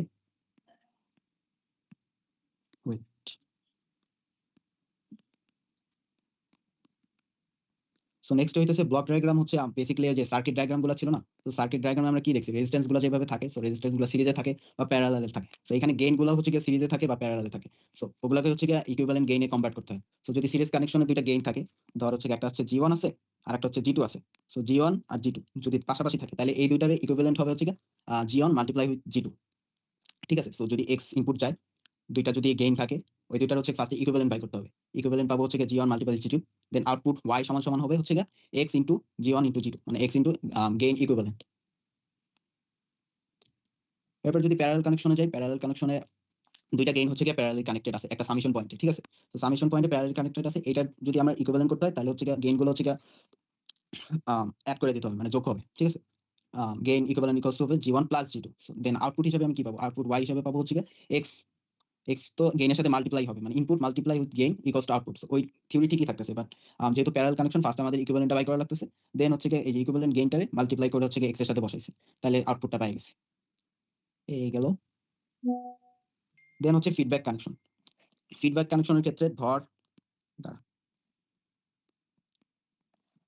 Speaker 4: সো নেক্সট হইতেছে ব্লক ডায়াগ্রাম, হচ্ছে বেসিক্যালি যে সার্কিট ডায়াগ্রাম গুলো ছিল না, তো সার্কিট ডায়াগ্রামে আমরা কি দেখছি, রেজিস্ট্যান্স গুলো যেভাবে থাকে, সো রেজিস্ট্যান্স গুলো সিরিজে থাকে বা প্যারালালে থাকে। সো এখানে গেইন গুলো হচ্ছে গিয়ে সিরিজে থাকে বা প্যারালালে থাকে, সো ওগুলোকে হচ্ছে গিয়ে ইকুইভ্যালেন্ট গেইনে কনভার্ট করতে হয়। সো যদি সিরিজ কানেকশনে দুইটা গেইন থাকে, ধর হচ্ছে একটা হচ্ছে জি ওয়ান আছে আর একটা হচ্ছে জি টু আছে, সো জি ওয়ান আর জি টু যদি পাশাপাশি থাকে তাহলে এই দুইটার ইকুইভ্যালেন্ট হবে হচ্ছে গিয়ে G one multiply with G two, ঠিক আছে। সো যদি এক্স ইনপুট যায়, দুইটা যদি গেইন থাকে, ওই দুইটার হচ্ছে ফার্স্টে ইকুইভ্যালেন্ট বাই করতে হবে। ইকুইভ্যালেন্ট পাবো হচ্ছে জি ওয়ান মাল্টিপ্লাই জি টু, দেন আউটপুট ওয়াই সমান সমান হবে হচ্ছে এক্স ইন্টু জি ওয়ান ইন্টু জি টু, মানে এক্স ইন্টু গেইন ইকুইভ্যালেন্ট। এরপর যদি প্যারালাল কানেকশনে যাই, প্যারালাল কানেকশনে দুইটা গেইন হচ্ছে প্যারালালি কানেক্টেড আছে একটা সামেশন পয়েন্টে, ঠিক আছে। তো সামেশন পয়েন্টে প্যারালালি কানেক্টেড আছে, এটা যদি আমরা ইকুইভ্যালেন্ট করতে হয় তাহলে হচ্ছে গেইন গুলো হচ্ছে অ্যাড করে দিতে হবে, মানে যোগ হবে, ঠিক আছে। গেইন ইকুইভ্যালেন্ট ইকুয়ালস টু হবে জি ওয়ান প্লাস জি টু, দেন আউটপুট হিসেবে আমি কি পাবো, আউটপুট ওয়াই হিসেবে পাবো হচ্ছে এক্স, এক্স তো গেইনের সাথে মাল্টিপ্লাই হবে, মানে input multiply with gain equals to output, ওই থিওরি ঠিকই থাকতেছে, বাট যেহেতু প্যারালাল কানেকশন ফার্স্ট আমাদের ইকুইভ্যালেন্টটা বাই করা লাগতেছে, দেন হচ্ছে এই যে ইকুইভ্যালেন্ট গেইনটারে মাল্টিপ্লাই করে হচ্ছে এক্স এর সাথে বসাইছে, তাহলে আউটপুটটা পাই গেছে, এই গেল। দেন হচ্ছে ফিডব্যাক কানেকশন। ফিডব্যাক কানেকশনের ক্ষেত্রে ধর, দাঁড়া,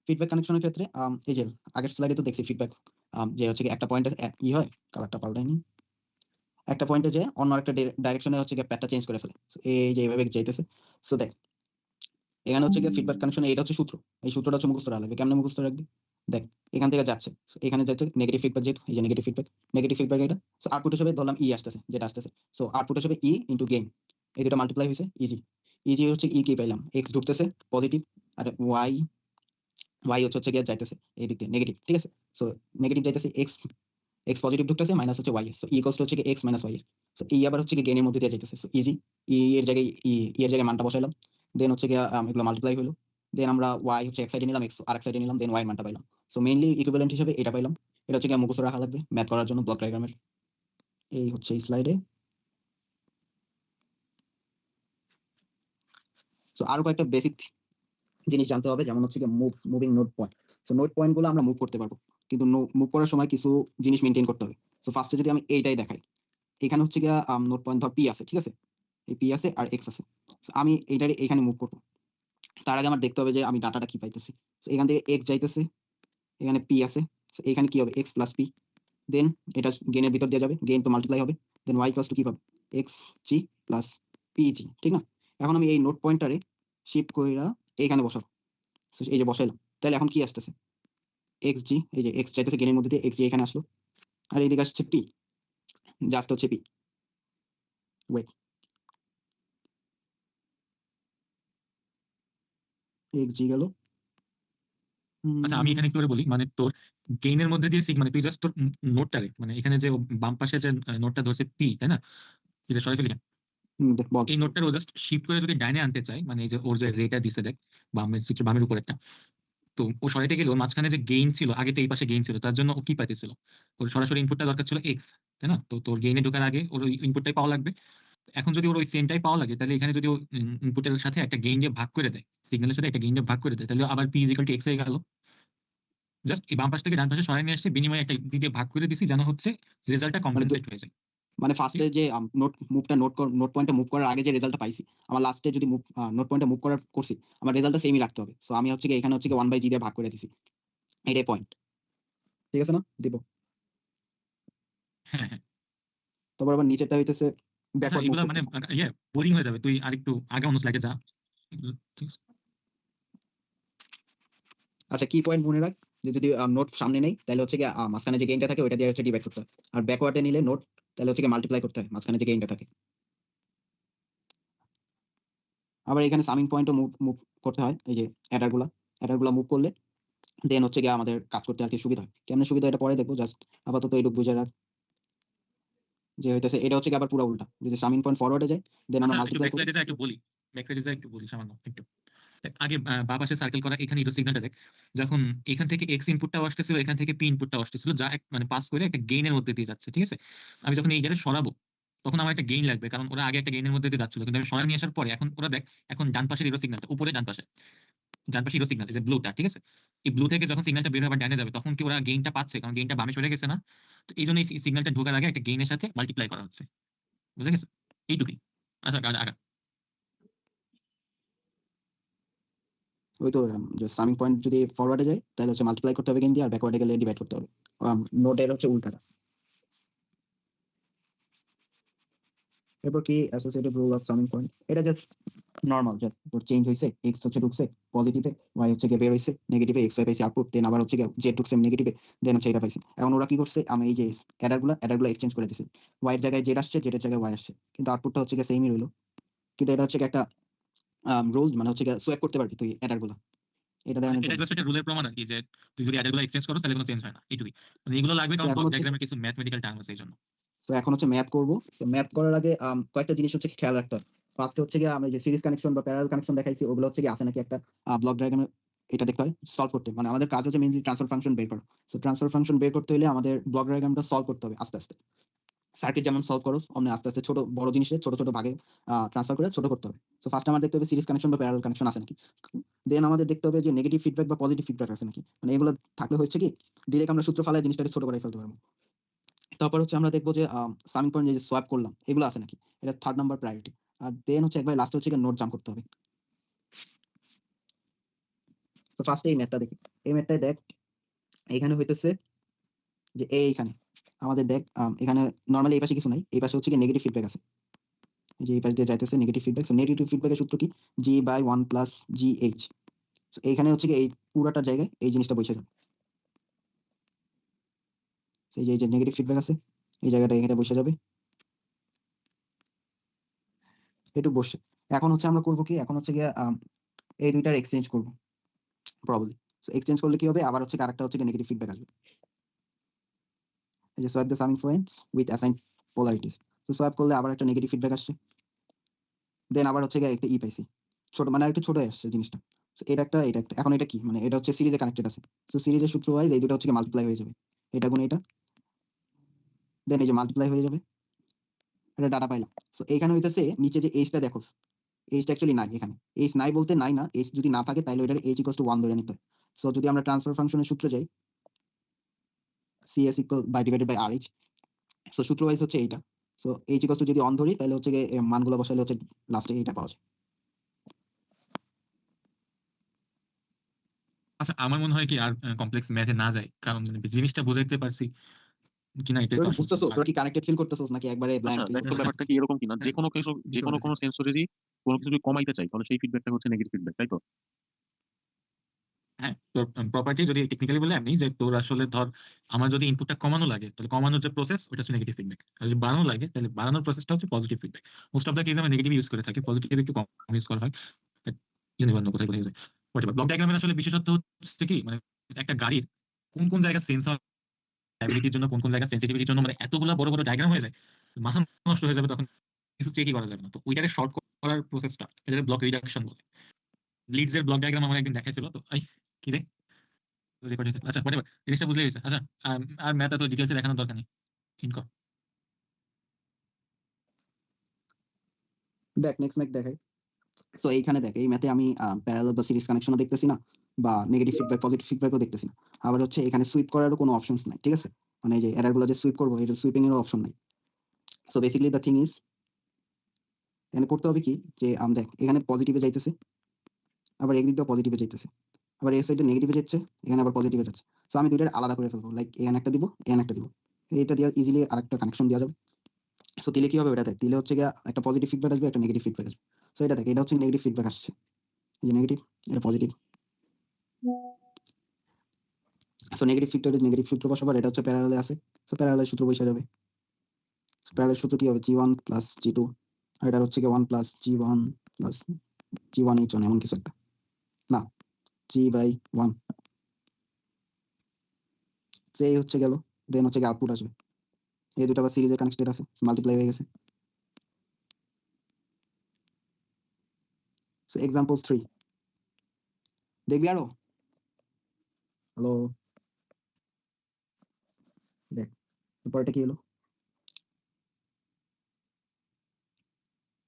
Speaker 4: ফিডব্যাক কানেকশনের ক্ষেত্রে এই যে আগের স্লাইডে তো দেখছি ফিডব্যাক, যে হচ্ছে একটা পয়েন্টে ই হয়, কালারটা পাল্টাইনি, একটা পয়েন্টে যে অন্য একটা ডাইরেকশনে হচ্ছে প্যাডটা চেঞ্জ করে ফেলে, So, এই যে এইভাবে যাইতেছে। সো দেখ এখানে হচ্ছে ফিডব্যাক কানেকশনে এটা হচ্ছে সূত্র, এই সূত্রটা হচ্ছে মুখস্থ রাখবে, কেমন মুখস্থ রাখবে, দেখ এখান থেকে যাচ্ছে, So, এখানে যাচ্ছে নেগেটিভ ফিডব্যাক, যেহেতু এই যে নেগেটিভ ফিডব্যাক এটা, সো আউটপুট হিসেবে ধরলাম ই আসতেছে, যেটা আসতেছে, সো আউটপুট হিসেবে ই ইন্টু গেইন, এই দুটো মাল্টিপ্লাই হয়েছে ইজি, ইজি হচ্ছে ই কি পাইলাম, এক্স ঢুকতেছে পজিটিভ আর ওয়াই, ওয়াই হচ্ছে গিয়ে যাইতেছে এই দিক দিয়ে নেগেটিভ, ঠিক আছে। সো নেগেটিভ যাইতেছে এক্স, এক্স পজিটিভ ঢুকতেছে মাইনাস হচ্ছে Y, so E equals to হচ্ছে X minus Y, so E আবার হচ্ছে গেইনের মধ্যে দিয়ে যাইতেছে, সো ইজি, ই এর জায়গায় ই এর জায়গায় মানটা বসাইলাম, দেন হচ্ছে গিয়ে এগুলো মাল্টিপ্লাই হলো, দেন আমরা ওয়াই হচ্ছে এক সাইডে নিলাম, এক্স আরেক সাইডে নিলাম, দেন ওয়াই মানটা পাইলাম। সো মেইনলি ইকুইভ্যালেন্ট হিসেবে এটা পাইলাম, এটা হচ্ছে গিয়ে মুখস্থ রাখা লাগবে ম্যাথ করার জন্য ব্লক ডায়াগ্রামের। এই হচ্ছে এই স্লাইডে। সো আরো কয়েকটা বেসিক জিনিস জানতে হবে, যেমন হচ্ছে moving node point. So node point গুলো আমরা মুভ করতে পারবো, কিন্তু মুভ করার সময় কিছু জিনিস মেনটেন করতে হবে। সো ফার্স্টে যদি আমি এইটাই দেখাই, এখানে হচ্ছে গিয়ে নোড পয়েন্ট ধর পি আছে, ঠিক আছে, এই পি আছে আর এক্স আছে, So, আমি এইটারে এখানে মুভ করবো, তার আগে আমার দেখতে হবে যে আমি ডাটাটা কি পাইতেছি। So, এখান থেকে এক্স যাইতেছে, এখানে পি আছে, So, এখানে কি হবে এক্স প্লাস পি, দেন এটা গেনের ভিতর দিয়ে যাবে, গেন তো মাল্টিপ্লাই হবে, দেন ওয়াই প্লাস টু কি পাবে x G plus P G, ঠিক না। এখন আমি এই নোড পয়েন্টারে শিফট কইরা এইখানে বসাবো, So, এই যে বসাইলাম, তাহলে এখন কি আসতেছে এক্স জি, এই যে এক্স যাইতেছে গেনের মধ্যে দিয়ে, এক্স জি এখানে আসলো, আর এইদিকে আসছে পি, জাস্ট হচ্ছে পি, ওয়েট, এক্স জি গেল।
Speaker 1: আচ্ছা আমি এখানে একটু করে বলি, মানে তোর গেইনের মধ্যে দিয়ে সিগমা, মানে তুই জাস্ট তোর নোটটারে, মানে এখানে যে বাম পাশে যে নোটটা ধরছে পি, তাই না, এটা সরাই ফেলি,
Speaker 4: দেখ বল,
Speaker 1: এই নোটটার ও জাস্ট শিফট করে যদি ডাইনে আনতে চাই, মানে এই যে ওর যে রেটা দিছে দেখ বামের চিত্র বামের উপর একটা, তো ও সরাইতে গেল মাঝখানে যে গেইন ছিল, আগে তো এই পাশে গেইন ছিল, তার জন্য ও কি পাইতেছিল, ওর সরাসরি ইনপুটটা দরকার ছিল এক্স, তাই না, তো তোর গেইনে ঢোকার আগে ওর ইনপুটটাই পাওয়া লাগবে, এখন যদি ওর ওই সেমটাই পাওয়া লাগে, তাহলে এখানে যদি ও ইনপুটের সাথে একটা গেইন দিয়ে ভাগ করে দেয়, সিগন্যালের সাথে একটা গেইন দিয়ে ভাগ করে দেয়, তাহলে আবার পি ইজিক্যাল টু এক্স হয়ে গেল। জাস্ট এই বাম পাশ থেকে ডান পাশে সরাই নিয়ে আসছে, বিনিময়ে একটা দিয়ে ভাগ করে দিছি, যেন হচ্ছে রেজাল্টটা কম্পেনসেট হয়ে যায়।
Speaker 4: মানে ফার্স্টে যে নোট পয়েন্টে মুভ করার আগে যে রেজাল্টটা পাইছি, আমার লাস্টে যদি নোট পয়েন্টে মুভ করার করছি, আমার রেজাল্টটা সেমই রাখতে হবে। সো আমি হচ্ছে কি এখানে হচ্ছে কি 1/g দিয়ে ভাগ করে দিছি, এটাই পয়েন্ট। ঠিক আছে না দিব?
Speaker 1: হ্যাঁ হ্যাঁ।
Speaker 4: তারপর আবার নিচেরটা হইতেছে
Speaker 1: আচ্ছা,
Speaker 4: ব্যাকওয়ার্ড মুভ
Speaker 1: এগুলা মানে
Speaker 4: করতেছে।
Speaker 1: ইয়ে বোরিং হয়ে যাবে, তুই আরেকটু আগে অন্য স্লাইডে যা। ঠিক আছে?
Speaker 4: আচ্ছা, কি পয়েন্ট মনে রাখ, যে যদি নোট সামনে নেই তাহলে হচ্ছে কি মাঝখানে যে গেইনটা থাকে ওইটা দিয়ে হচ্ছে ডিভাইড করতে হয়, আর ব্যাকওয়ার্ডে নিলে নোট তাহলে হচ্ছে কি মাল্টিপ্লাই করতে হয় মাঝখানে যে গেইনটা থাকে। আবার এখানে সামিং পয়েন্টও মুভ মুভ করতে হয়, এই যে অ্যাডারগুলা মুভ করলে দেন হচ্ছে গিয়ে আমাদের কাজ করতে আর কি সুবিধা হয়। কেমন সুবিধা এটা পরে দেখবো, জাস্ট আপাতত এইটুকু বুঝে রাখ যে হইতেছে এটা হচ্ছে কি আবার পুরো উল্টা, যদি সামিং পয়েন্ট ফরওয়ার্ডে যায় দেন আমরা
Speaker 1: আচ্ছা, একটু
Speaker 4: মাল্টিপ্লাই
Speaker 1: ব্যাক
Speaker 4: করি।
Speaker 1: স্লাইডে যা, একটু বলি। ব্যাক স্লাইডে যা, একটু বলি সামান্য একটু। আগে বাঁ পাশে সার্কেল করা এখানে ইরো সিগন্যালটা দেখ। যখন এখান থেকে এক্স ইনপুটটাও আসতেছিল, এখান থেকে পি ইনপুটটাও আসতেছিল, যা মানে পাস করে একটা গেইনের মধ্যে দিয়ে যাচ্ছে, ঠিক আছে? আমি যখন এই জায়গায় সরাবো, তখন আমার একটা গেইন লাগবে, কারণ ওরা আগে একটা গেইনের মধ্যে দিয়ে যাচ্ছিল, কিন্তু আমি সরাই নিয়ে আসার পরে এখন ওরা দেখ, এখন ডান পাশের ইরো সিগন্যালটা উপরে ডান পাশে ইরো সিগন্যাল, যে ব্লুটা, ঠিক আছে? এই ব্লু থেকে যখন সিগন্যালটা বের হবে ডানে যাবে, তখন কি ওরা গেইনটা পাচ্ছে, কারণ গেইনটা বামে সরে গেছে না? তো এই জন্য এই সিগন্যালটা ঢোকার আগে একটা গেইনের সাথে মাল্টিপ্লাই করা হচ্ছে, বুঝে গেছে? এইটুকুই। আচ্ছা, আগা।
Speaker 4: ওই তো যে সামিং পয়েন্ট যদি ফরওয়ার্ডে যায় তাহলে হচ্ছে মাল্টিপ্লাই করতে হবে গেইন দিয়ে, আর ব্যাকওয়ার্ডে গেলে ডিভাইড করতে হবে। নোটের হচ্ছে উল্টাটা। এরপর কি associative rule of summing point, এটা জাস্ট নরমাল, জাস্ট তোর চেঞ্জ হইছে, এক্স হচ্ছে ঢুকছে পজিটিভে, ওয়াই হচ্ছে গিয়ে বের হইছে নেগেটিভে, এক্স ওয়াই পাইছি আউটপুট, দেন আবার হচ্ছে গিয়ে জেড ঢুকছে নেগেটিভে, দেন হচ্ছে এটা পাইছি। এখন ওরা কি করছে, আমি এই যে অ্যাডারগুলো এক্সচেঞ্জ করে দিছি, ওয়াই এর জায়গায় জেড আসছে, জেড এর জায়গায় ওয়াই আসছে, কিন্তু আউটপুটটা হচ্ছে গিয়ে সেমই রইলো। কিন্তু এটা হচ্ছে গিয়ে একটা রুল, মানে হচ্ছে গিয়ে সোয়াপ করতে পারবি তুই অ্যাডারগুলো, এটা
Speaker 1: মানে
Speaker 4: দেখানোর
Speaker 1: এটা
Speaker 4: জন্য।
Speaker 1: জাস্ট একটা রুলের প্রমাণ আর কি, যে তুই যদি অ্যাডারগুলো এক্সচেঞ্জ করো তাহলে কোনো চেঞ্জ হয় না, এইটুকুই। মানে এগুলো লাগবে
Speaker 4: সো
Speaker 1: কারণ
Speaker 4: এখন
Speaker 1: ব্লক
Speaker 4: হচ্ছে
Speaker 1: ডায়াগ্রামে কিছু ম্যাথমেটিক্যাল টার্ম আছে এই জন্য।
Speaker 4: তো এখন হচ্ছে ম্যাথ করবো। তো ম্যাথ করার আগে কয়েকটা জিনিস হচ্ছে খেয়াল রাখতে হবে। ফার্স্ট হচ্ছে গিয়ে আমি যে সিরিজ কানেকশন বা প্যারালাল কানেকশন দেখাইছি, ওগুলো হচ্ছে কি আছে নাকি একটা ব্লক ডায়াগ্রামে, এটা দেখতে হয় সলভ করতে। মানে আমাদের কাজ হচ্ছে মেইনলি ট্রান্সফার ফাংশন বের করা। সো ট্রান্সফার ফাংশন বের করতে হলে আমাদের ব্লক ডায়াগ্রামটা সলভ করতে হবে আস্তে আস্তে। সার্কিট যেমন সলভ করো অমনি আস্তে আস্তে ছোট বড় জিনিসে ছোট ছোট ভাগে ট্রান্সফার করে ছোট করতে হবে। সো ফার্স্ট আমার দেখতে হবে সিরিজ কানেকশন বা প্যারালাল কানেকশন আছে নাকি। দেন আমাদের দেখতে হবে যে নেগেটিভ ফিডব্যাক বা পজিটিভ ফিডব্যাক আছে নাকি। মানে এগুলো থাকলে হচ্ছে কি ডিরেক্ট আমরা সূত্র ফালায় জিনিসটাকে ছোট করে ফেলতে পারবো। তারপর হচ্ছে আমরা দেখবো যে সামিং পয়েন্ট যে সোয়াপ করলাম এগুলো আছে নাকি, এটা থার্ড নাম্বার প্রায়োরিটি। আর দেন হচ্ছে একবার লাস্ট হচ্ছে নোট জাম্প করতে হবে। তো ফার্স্টে এই ম্যাথটা দেখি, এই ম্যাথটাই দেখ, এখানে হইতেছে যে এইখানে আমাদের দেখ এখানে নর্মালি এই পাশে কিছু নাই, এই পাশে হচ্ছে কি নেগেটিভ ফিডব্যাক আছে, এই যে এই পাশে দিয়ে যাইতেছে নেগেটিভ ফিডব্যাক। সো নেগেটিভ ফিডব্যাকের সূত্র কি, জি বাই 1 প্লাস জি এইচ। এইখানে হচ্ছে কি এই পুরাটার জায়গায় এই জিনিসটা বসে যাবে, সেই যে এই যে নেগেটিভ ফিডব্যাক আছে এই জায়গাটা এখানে বসে যাবে, এটুকু বসছে। এখন হচ্ছে আমরা করবো কি, এখন হচ্ছে গিয়ে এই দুইটার এক্সচেঞ্জ করবো প্রবাবলি। সো এক্সচেঞ্জ করলে কি হবে, আবার হচ্ছে আরেকটা হচ্ছে নেগেটিভ ফিডব্যাক আসবে, এই যে swap the summing points with assigned polarities. তো সোয়াপ করলে আবার একটা নেগেটিভ ফিডব্যাক আসছে, দেন আবার হচ্ছে গিয়ে একটা ই পাইছি ছোট, মানে একটু ছোট হয়ে আসছে জিনিসটা। So এটা একটা এখন এটা কি, মানে এটা হচ্ছে সিরিজে কানেক্টেড আছে। তো সিরিজের সূত্র ওয়াইজ এই দুটো হচ্ছে মাল্টিপ্লাই হয়ে যাবে, এটা গুণ এটা, দেন এই যে মাল্টিপ্লাই হয়ে যাবে, এটা ডাটা পাইলাম। সো এখানে হইতেছে নিচে যে এইচটা দেখো, এইচটা অ্যাকচুয়ালি নাই এখানে, এইচ নাই বলতে নাই না, এইচ যদি না থাকে তাহলে ওইটার এইচ ইকুয়ালস টু 1 ধরে নিতে হয়। সো যদি আমরা ট্রান্সফার ফাংশনের সূত্রে যাই, CS equal by divided by R H, so সূত্র ওয়াইজ হচ্ছে এইটা। সো এইচ ইকুয়ালস টু যদি অন ধরি তাহলে হচ্ছে গিয়ে মানগুলো বসাইলে হচ্ছে লাস্টে এইটা পাওয়া যায়।
Speaker 1: আচ্ছা, আমার মনে হয় কি আর কমপ্লেক্স ম্যাথে না যায়, কারণ জিনিসটা বুঝাইতে পারছি কিনা এটাই তো
Speaker 4: তোরা কি
Speaker 1: আসল
Speaker 4: বুঝতেছো,
Speaker 1: ব্যাপার।
Speaker 4: তোরা কি কানেক্টেড ফিল করতেছোস নাকি একবারে
Speaker 2: আচ্ছা
Speaker 4: ব্ল্যাঙ্ক ফিল
Speaker 2: দেখ তো,
Speaker 4: করতেছিস?
Speaker 2: ব্যাপারটা কি এরকম কিনা, যে
Speaker 1: হ্যাঁ,
Speaker 2: কোনো কিছু, যে
Speaker 1: বুঝতে
Speaker 2: কোনো
Speaker 1: পারছি।
Speaker 2: কোনো সেন্সরে কোনো কিছু যদি কমাইতে চাই তাহলে সেই ফিডব্যাকটা হচ্ছে নেগেটিভ ফিডব্যাক, তাই তো?
Speaker 1: হ্যাঁ, তোর প্রপার্টি যদি টেকনিক্যালি বলে এমনি, যে তোর আসলে ধর আমার যদি ইনপুটটা কমানো লাগে, তাহলে কমানোর যে প্রসেস ওটা হচ্ছে নেগেটিভ ফিডব্যাক, আর যদি বাড়ানো লাগে তাহলে বাড়ানোর প্রসেসটা হচ্ছে positive feedback. Most of the case আমরা নেগেটিভ ইউজ করে থাকি, পজিটিভ একটু কম ইউজ করা হয়। কোথায় কোথায় ব্লক ডায়াগ্রামের আসলে বিশেষত্ব হচ্ছে কি, মানে একটা গাড়ির কোন কোন জায়গা সেন্সর স্ট্যাবিলিটির জন্য, কোন কোন জায়গা সেন্সিটিভিটির জন্য, মানে এতগুলো বড় বড় ডায়াগ্রাম হয়ে যায়, মাথা নষ্ট হয়ে যাবে, তখন কিছু চেকই করা যাবে না। তো ওইটাকে শর্ট করার প্রসেসটা এটা ব্লক রিডাকশন বলে। লিডস এর ব্লক ডায়াগ্রাম আমার একদিন দেখাইছিল, তো কি রে রেকর্ড হয়েছে, আচ্ছা whatever, জিনিসটা বুঝলে গেছে। আচ্ছা, আর ম্যাথ এত ডিটেলসে দেখানোর দরকার নেই, ইনকম।
Speaker 4: দেখ নেক্সট ম্যাথ দেখাই। সো এইখানে দেখ এই ম্যাথে আমি প্যারালাল বা সিরিজ কানেকশনও দেখতেছি না, বা নেগেটিভ ফিডব্যাক পজিটিভ ফিডব্যাকও দেখতেছি না। আবার হচ্ছে এখানে সুইপ করারও কোনো অপশনস নাই, ঠিক আছে? মানে এই যে এরর গুলো যে সুইপ করবো, এটা সুইপিং এরও অপশন নাই। So basically the thing is, এখানে করতে হবে কি, যে দেখ এখানে পজিটিভে যাইতেছে, আবার একদিক দিয়ে পজিটিভে যাইতেছে, আবার এই সাইডে নেগেটিভে যাচ্ছে, এখানে আবার পজিটিভে যাচ্ছে। সো আমি দুইটার আলাদা করে ফেলবো, লাইক এখানে একটা দিব, এখানে একটা দিব, এইটা দিয়ে ইজিলি আরেকটা কানেকশন দেওয়া যাবে। সো দিলে কি হবে, ওটা দেখ দিলে হচ্ছে গিয়ে একটা পজিটিভ ফিডব্যাক আসবে, একটা নেগেটিভ ফিডব্যাক আসবে। সো এটা দেখ, এটা হচ্ছে নেগেটিভ ফিডব্যাক আসছে, এই যে নেগেটিভ, এটা positive. So negative feedback negative সূত্র বসাবার, এটা হচ্ছে প্যারালালে আছে। সো প্যারালাল সূত্র বসে যাবে। প্যারালাল সূত্র কি হবে, G1 প্লাস G2, আর এটা হচ্ছে গিয়ে 1 plus G1 plus G1 H1 এমন কিছু একটা, না G/1, এই হচ্ছে গেল। দেন হচ্ছে গিয়ে আউটপুট আসবে, এই দুটো আবার সিরিজে কানেক্টেড আছে, মাল্টিপ্লাই হয়ে গেছে। সো এক্সাম্পল 3 দেখবি আরো। হ্যালো, দেখ পরেরটা কি হলো,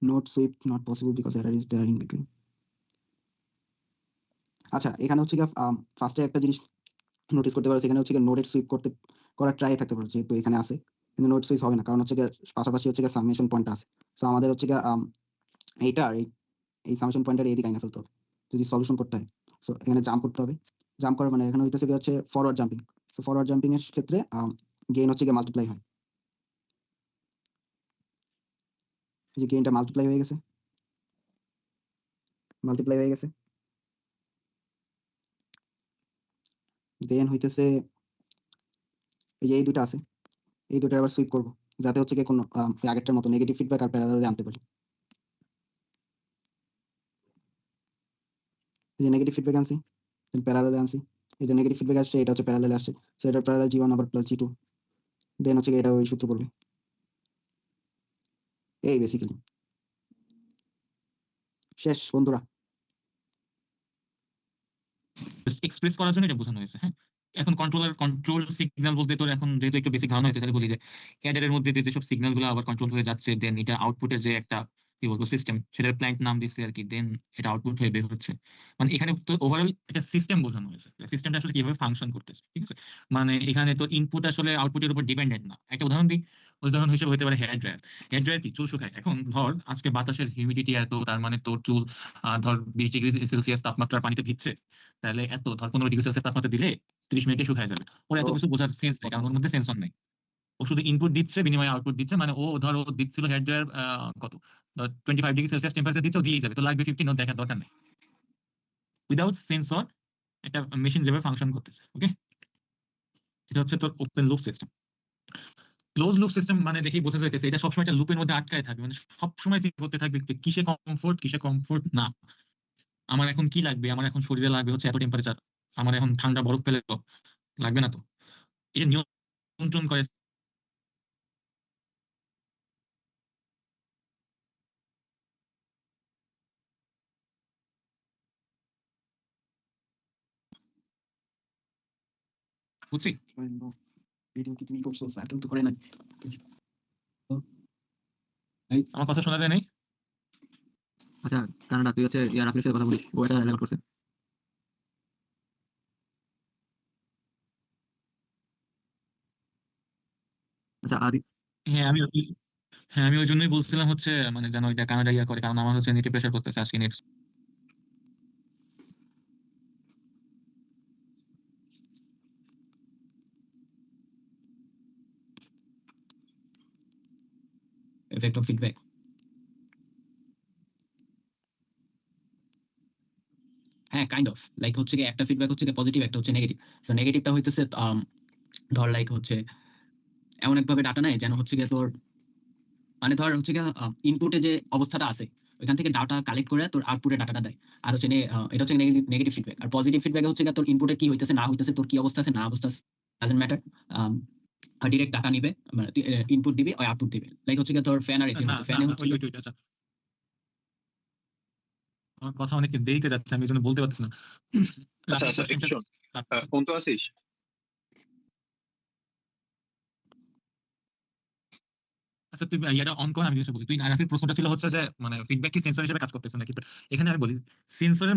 Speaker 4: note sweep not possible because error is there in between. আচ্ছা এখানে হচ্ছে গিয়ে ফার্স্টে একটা জিনিস নোটিস করতে পারো, এখানে হচ্ছে গিয়ে নোডের সুইপ করার ট্রাই থাকতে পারে, যেহেতু এখানে আছে, কিন্তু নোড সুইচ হবে না, কারণ হচ্ছে গিয়ে পাশাপাশি হচ্ছে গিয়ে সাবমিশন পয়েন্ট আছে। সো আমাদের হচ্ছে গিয়ে এইটা আর এই সাবমিশন পয়েন্টের এই দিকে আইনা ফেলতে হবে যদি সলিউশন করতে হয়। সো এখানে জাম্প করতে হবে, জাম্প করার মানে এখানে হইতেছে গিয়ে হচ্ছে forward jumping. So forward jumping এর ক্ষেত্রে গেইন হচ্ছে গিয়ে মাল্টিপ্লাই হয়, এই যে গেইনটা মাল্টিপ্লাই হয়ে গেছে, মাল্টিপ্লাই হয়ে গেছে। দেন হইতেছে এই যে এই দুটো আছে, এই দুটো আবার সুইপ করবো, যাতে হচ্ছে গিয়ে কোনো ওই আগেরটার মতো নেগেটিভ ফিডব্যাক আর প্যারালালে আনতে পারি। এই যে নেগেটিভ ফিডব্যাক আনছি, দেন প্যারালালে আনছি, এই যে নেগেটিভ ফিডব্যাক আসছে, এটা হচ্ছে প্যারালালে আসছে। সো এটা প্যারালাল G1 আবার প্লাস G2, দেন হচ্ছে গিয়ে এটা ওই সূত্র পড়বে, এই বেসিক্যালি শেষ বন্ধুরা।
Speaker 1: এক্সপ্রেস করার জন্য এটা বোঝানো হয়েছে। হ্যাঁ, এখন কন্ট্রোল সিগন্যাল বলতে তোর এখন যেহেতু একটু বেসিক ধারণা হয়েছে, তাহলে বলি যে অ্যাডারের মধ্যে দিয়ে যেসব সিগন্যাল গুলো আবার কন্ট্রোল হয়ে যাচ্ছে, দেন এটা আউটপুটের যে একটা কি বলবো সিস্টেম, সেটার প্ল্যান্ট নাম দিচ্ছে আর কি, দেন এটা আউটপুট হয়ে বের হচ্ছে। মানে এখানে তো ওভারঅল একটা সিস্টেম বোঝানো হয়েছে, সিস্টেমটা আসলে কিভাবে ফাংশন করতেছে, ঠিক আছে? মানে এখানে তো ইনপুট আসলে আউটপুটের উপর ডিপেন্ডেন্ট না। একটা উদাহরণ দিই, উদাহরণ হিসেবে হতে পারে হেয়ার ড্রায়ার। হেয়ার ড্রায়ার কি চুল শুকায়। এখন ধর আজকে বাতাসের হিউমিডিটি এত, তার মানে তোর চুল ধর 20 ডিগ্রি সেলসিয়াস তাপমাত্রার পানিতে ভিজছে, তাহলে এত ধর 15 ডিগ্রি সেলসিয়াস তাপমাত্রা দিলে 30 মিনিটে শুকায় যাবে। ওর এত কিছু বোঝার সেন্স নেই, কারণ ওর মধ্যে সেন্সর নেই। ও শুধু ইনপুট দিচ্ছে, বিনিময়ে আউটপুট দিচ্ছে। মানে ও ধর ও দিচ্ছিল হেয়ার ড্রায়ার কত 25 ডিগ্রি সেলসিয়াস টেম্পারেচার দিচ্ছে, ও দিয়েই যাবে, তো লাগবে 15, ওর দেখার দরকার নেই। উইদাউট সেন্সর একটা মেশিন যেভাবে ফাংশন করতেছে, ওকে, এটা হচ্ছে তোর open loop system. Close loop system মানে দেখেই বোঝা যাইতেছে এটা সবসময় একটা লুপের মধ্যে আটকায় থাকবে, মানে সবসময় চিন্তা করতে থাকবে যে কিসে কমফোর্ট না। আমার এখন কি লাগবে, আমার এখন শরীরে লাগবে হচ্ছে এত টেম্পারেচার, আমার এখন ঠান্ডা বরফ পেলে তো লাগবে না। তো এটা নিয়ন্ত্রণ করে বুঝছি।
Speaker 4: ভিডিও কি তুমি করছো, স্যার তো করে নাই।
Speaker 1: আমার কথা শোনা যায় নাই?
Speaker 3: আচ্ছা কানাডা, তুই হচ্ছে ইয়া রাফির সাথে কথা বলিস, ও এটা রেকর্ড করছে। আচ্ছা আদি,
Speaker 1: হ্যাঁ আমি হ্যাঁ আমি ওই জন্যই বলছিলাম হচ্ছে, মানে যেন ওইটা কানাডা ইয়া করে, কারণ আমার হচ্ছে নেটে প্রেশার করতেছে আজকে নেট।
Speaker 4: এফেক্ট অফ ফিডব্যাক, হ্যাঁ কাইন্ড অফ লাইক হচ্ছে কি একটা ফিডব্যাক হচ্ছে পজিটিভ, একটা হচ্ছে নেগেটিভ। সো নেগেটিভটা হইতেছে ধর লাইক হচ্ছে এমন একভাবে ডাটা নেয় যেন হচ্ছে গিয়ে তোর, মানে ধর হচ্ছে গিয়ে ইনপুটে যে অবস্থাটা আছে ওইখান থেকে ডাটা কালেক্ট করে তোর আউটপুটে ডাটাটা দেয়। আর হচ্ছে এটা হচ্ছে নেগেটিভ ফিডব্যাক। আর পজিটিভ ফিডব্যাক হচ্ছে গিয়ে তোর ইনপুটে কি হইতেছে না হইতেছে, তোর কি অবস্থা আছে না অবস্থা আছে, ডাজন্ট ম্যাটার। ডিরেক্ট ডাটা নিবে, মানে ইনপুট দিবি ওই আউটপুট দিবে, লাইক হচ্ছে গিয়ে তোর ফ্যান আর এসির
Speaker 1: না
Speaker 4: মতো।
Speaker 1: না
Speaker 4: ফ্যানে
Speaker 1: না
Speaker 4: হচ্ছে
Speaker 1: ওই ওই ওই, আচ্ছা, আমার কথা অনেক দেরিতে যাচ্ছে, আমি এই জন্য বলতে পারতেছি না।
Speaker 5: আচ্ছা
Speaker 1: রাফির
Speaker 5: আচ্ছা একটু
Speaker 1: কোশ্চেনটা
Speaker 5: শোন, অন্তু আছিস?
Speaker 1: আচ্ছা তুই ইয়াটা অন কর, আমি জিনিসটা বলি। তুই রাফির প্রশ্নটা ছিল হচ্ছে যে মানে ফিডব্যাক কি সেন্সর হিসেবে কাজ করতেছে নাকি? এখানে আমি বলি সেন্সরের